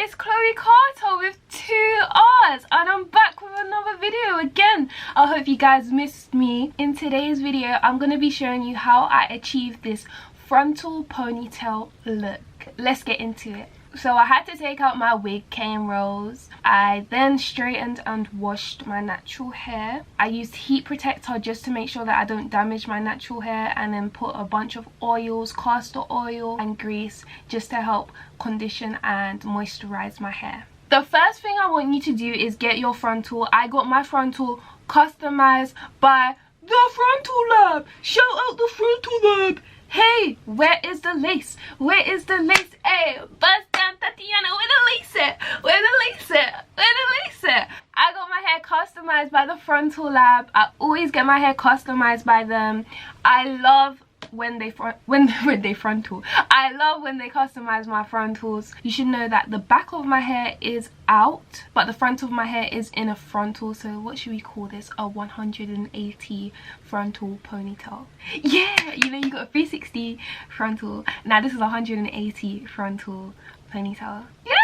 it's Chloe Carter with 2 R's, and I'm back with another video again. I hope you guys missed me. In today's video, I'm going to be showing you how I achieved this frontal ponytail look. Let's get into it. So I had to take out my wig, cane rolls. I then straightened and washed my natural hair. I used heat protector just to make sure that I don't damage my natural hair, and then put a bunch of oils, castor oil and grease, just to help condition and moisturize my hair. The first thing I want you to do is get your frontal. I got my frontal customized by the Frontal Lab. Shout out the Frontal Lab. Hey, where is the lace? Where is the lace? Hey, bust down Tatiana, where the lace at? Where the lace at? Where the lace at? I got my hair customized by the Frontal Lab. I always get my hair customized by them. I love when they frontal. I love when they customize my frontals. You should know that the back of my hair is out, but the front of my hair is in a frontal. So what should we call this? A 180 frontal ponytail. Yeah, you know, you got a 360 frontal. Now this is 180 frontal ponytail. Yeah,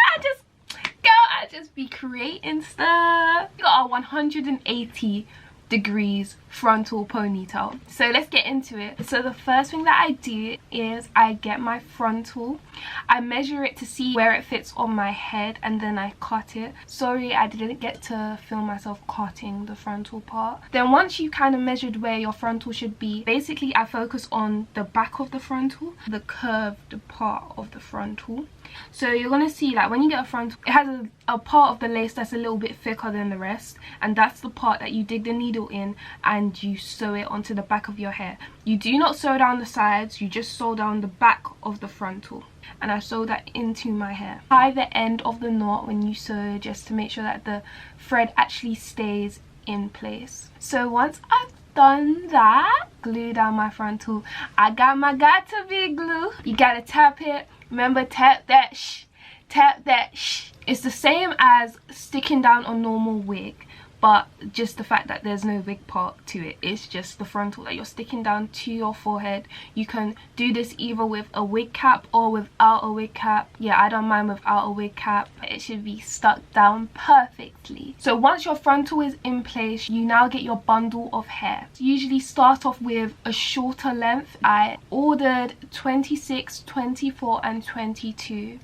I just be creating stuff. You got a 180 degrees frontal ponytail. So let's get into it. So the first thing that I do is I get my frontal, I measure it to see where it fits on my head, and then I cut it. Sorry, I didn't get to film myself cutting the frontal part. Then once you kind of measured where your frontal should be, basically I focus on the back of the frontal, the curved part of the frontal. So you're gonna see that when you get a frontal, it has a part of the lace that's a little bit thicker than the rest, and that's the part that you dig the needle in and you sew it onto the back of your hair. You do not sew down the sides, you just sew down the back of the frontal, and I sew that into my hair. Tie the end of the knot when you sew, just to make sure that the thread actually stays in place. So once I've done that, glue down my frontal. I got my got-to-be glue. You gotta tap it. Remember, tap that shh, tap that shh. It's the same as sticking down a normal wig, but just the fact that there's no wig part to it. It's just the frontal that you're sticking down to your forehead. You can do this either with a wig cap or without a wig cap. Yeah, I don't mind without a wig cap. It should be stuck down perfectly. So once your frontal is in place, you now get your bundle of hair. Usually start off with a shorter length. I ordered 26, 24 and 22.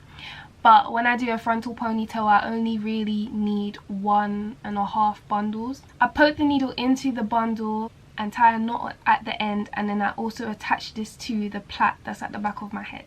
But when I do a frontal ponytail, I only really need 1.5 bundles. I poke the needle into the bundle and tie a knot at the end, and then I also attach this to the plait that's at the back of my head.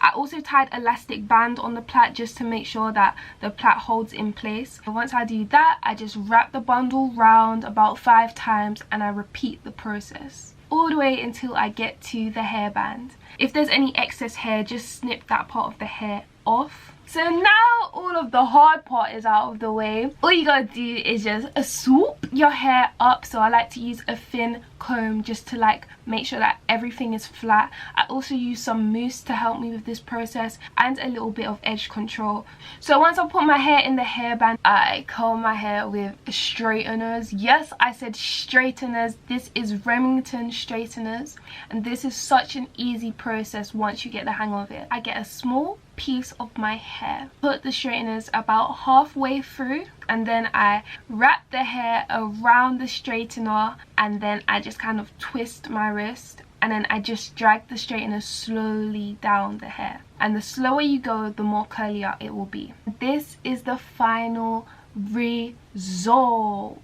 I also tied elastic band on the plait just to make sure that the plait holds in place. And once I do that, I just wrap the bundle round about 5 times, and I repeat the process all the way until I get to the hairband. If there's any excess hair, just snip that part of the hair off. So now all of the hard part is out of the way. All you gotta do is just swoop your hair up. So I like to use a thin comb just to like make sure that everything is flat. I also use some mousse to help me with this process, and a little bit of edge control. So once I put my hair in the hairband, I comb my hair with straighteners. Yes, I said straighteners. This is Remington straighteners, and this is such an easy process once you get the hang of it. I get a small piece of my hair, put the straighteners about halfway through, and then I wrap the hair around the straightener, and then I just kind of twist my wrist, and then I just drag the straightener slowly down the hair. And the slower you go, the more curlier it will be. This is the final result.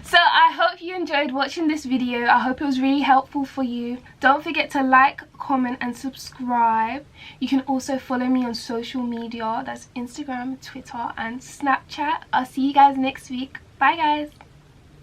So I hope you enjoyed watching this video. I hope it was really helpful for you. Don't forget to like, comment and subscribe. You can also follow me on social media. That's Instagram, Twitter and Snapchat. I'll see you guys next week. Bye guys.